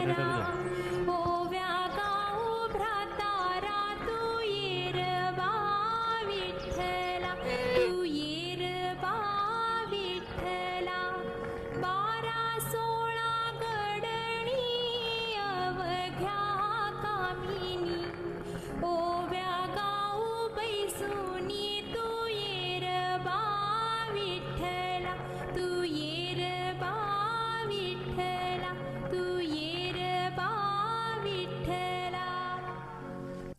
ओव्या गाऊ भ्रातारा तू येर बा विठ्ठला तू येर बा विठ्ठला 12-16 गडणी अवघ्या कामिनी ओव्या गाऊ बैसुनी तू येर बा विठ्ठला तू येर बा विठ्ठला तू येर बा विठ्ठला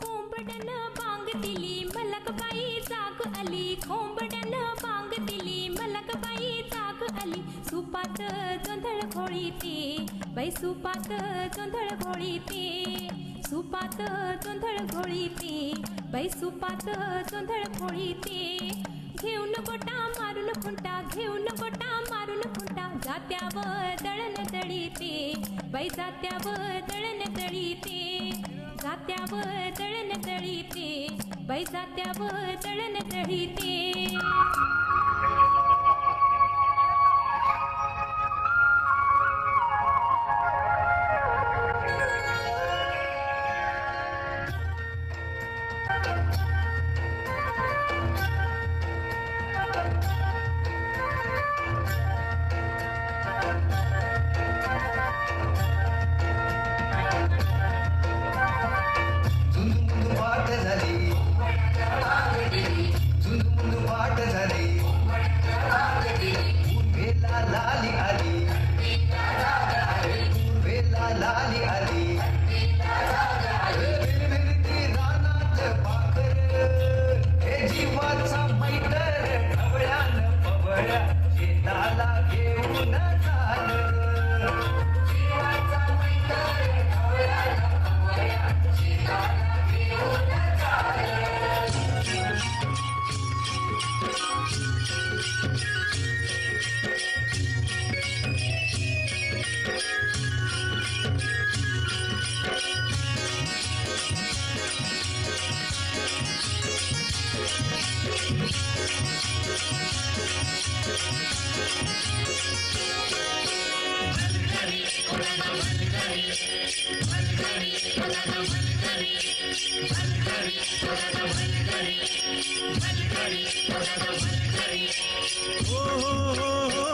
कोंबडन बांग दिली मलकबाई जाग आली कोंबडन बांग दिली मलकबाई जाग आली सुपात जोंधळ घोळीते बाई सुपात जोंधळ घोळीते सुपात जोंधळ घोळीते बाई सुपात जोंधळ घोळीते घेऊन गोटा मारून खुंटा घेऊन गोटा मारून खुंटा जात्यावर दळण दळीते बाई जात्यावर दळण दळीते जात्यावर दळण दळीते बाई जात्यावर दळण दळीते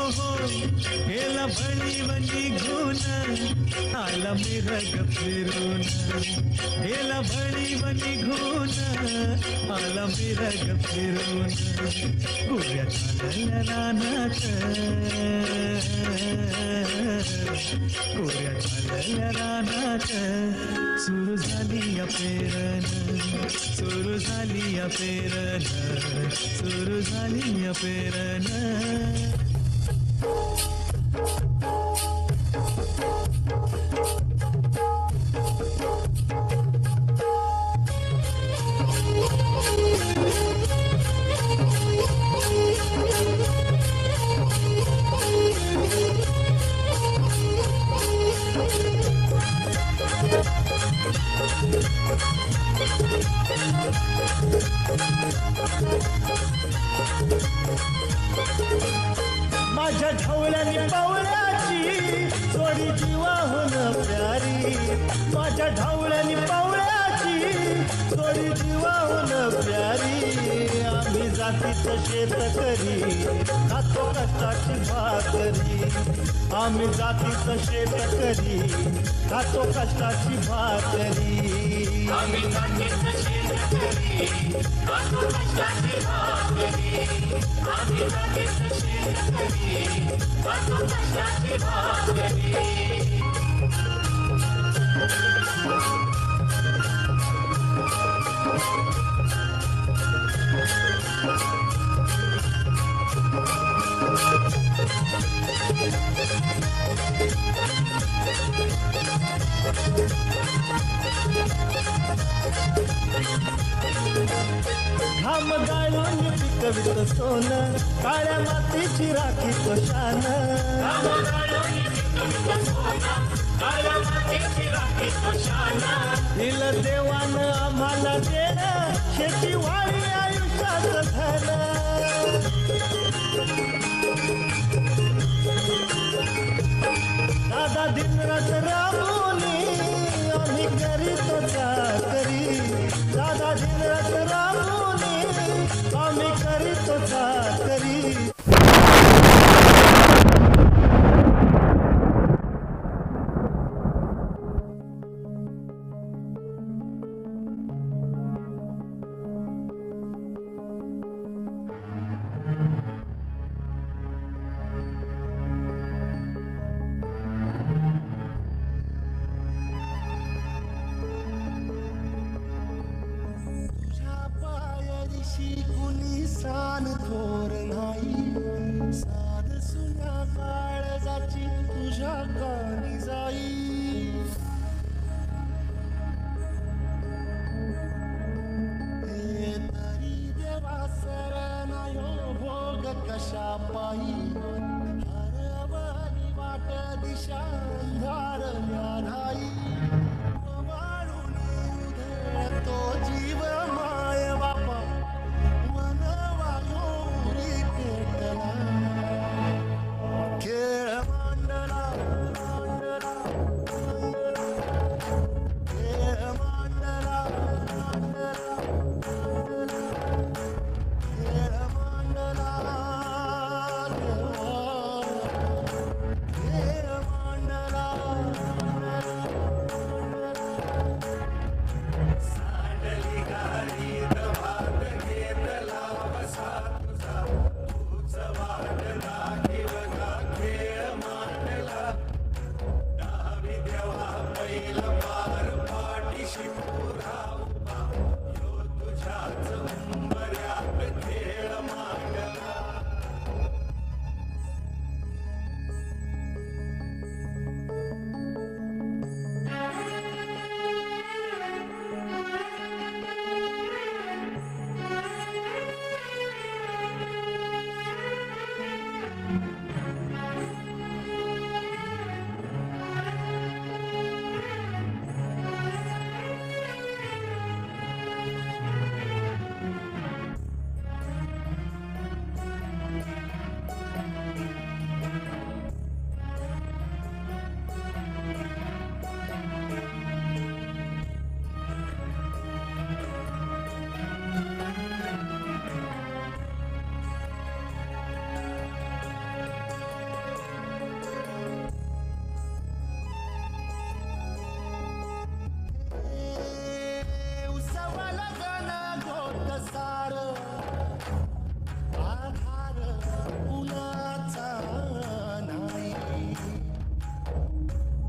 गेला बळीवणी घेऊन आला मिरग फिरून गेला बळीवणी घेऊन आला मिरग फिरून गुऱ्या चालल्या रानात गुऱ्या चालल्या रानात सुरू झाली या पेरण सुरू झाली या पेरण सुरू झाली या पेरण माझ्या ढवळ्यानी पावळ्याची जोडी जीवाहून प्यारी माझ्या ढवळ्यानी पावळ्याची जोडी जीवाहून प्यारी आम्ही जातीचं शेतकरी खातो कष्टाची भाकरी आम्ही जातीचं शेतकरी खातो कष्टाची भाकरी आम्ही जातीचं शेतकरी खातो कष्टाची भाकरी आम्ही जातीचं शेतकरी खातो कष्टाची भाकरी घाम गाळून पिकवित सोनं काळ्या मातीची राखी तो शान दिलं देवानं आम्हाला देणं शेती वाढी आयुष्याचं धन दादा दिनरात राबून घरात राबून आम्ही करीतो चाकरी. तुझ्या पायरीशी कुणी सान थोर नाही, साध सुन्या काळजाची तुझ्या कानी जाई. हे तरी देवा सरनायो भोग कशा पायी, हरवली वाट दिशा अंधारल्या नाही. वाळून उधळतो जीव माय बापा, मनवायोरी पेटला. खेळ मांडला मांडला मांडला, खेळ मांडला मांडला मांडला, खेळ मांडला खेळ मांडला सांडली गाडीत भाग घेतला बसा तुझा, तूच वाट राखीव का खेळ मांडला. डावी देवा बैल पार पाठीशी पुरा उभा, यो तुझ्याच उंबऱ्यात खेळ मांडला. उसवाला गण घोट सार, आधार उन्हाचा नाही.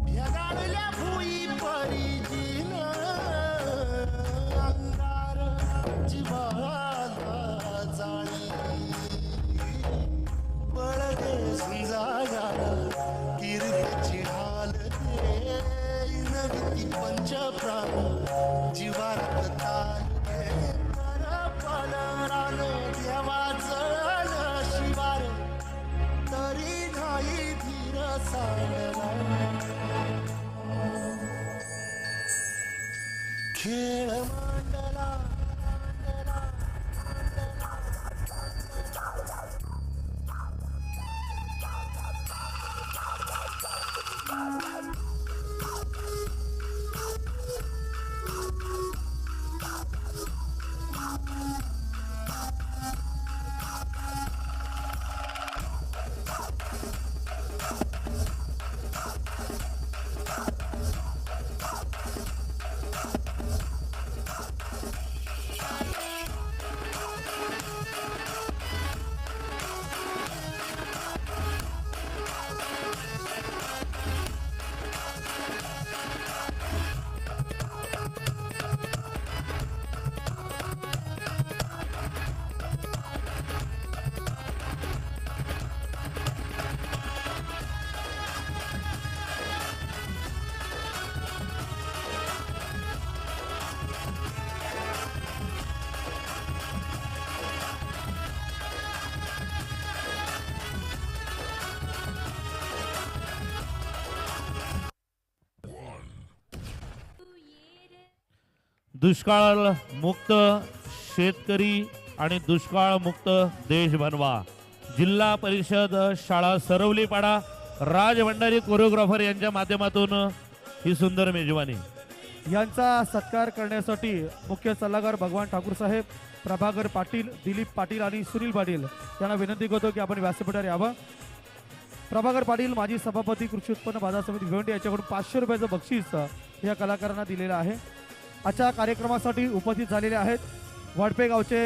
भेगाडल्या भुई परिजीन अंगार जीवाला जाळी. बळगे समजाया कीर्तीची हाल दे, नगती पंचप्राण जीवात ताल दे. परपल रान देवाचं नशिबार, तरी नाही धीर सांडला. खेळ मांडला मांडला दुष्काळ मुक्त शेतकरी आणि दुष्काळ मुक्त देश बनवा. जिल्हा परिषद शाळा सरवलीपाडा राज भंडारी कोरिओग्राफर यांच्या माध्यमातून ही सुंदर मेजवानी. यांचा सत्कार करण्यासाठी मुख्य सल्लागार भगवान ठाकूर साहेब, प्रभाकर पाटील, दिलीप पाटील आणि सुनील पाटील यांना विनंती करतो की आपण व्यासपीठावर यावं. प्रभाकर पाटील माजी सभापती कृषी उत्पन्न बाजार समिती भिवंडी याच्याकडून 500 रुपयाचं बक्षीस या कलाकारांना दिलेलं आहे. आजच्या कार्यक्रमासाठी उपस्थित झालेले आहेत वडपे गावचे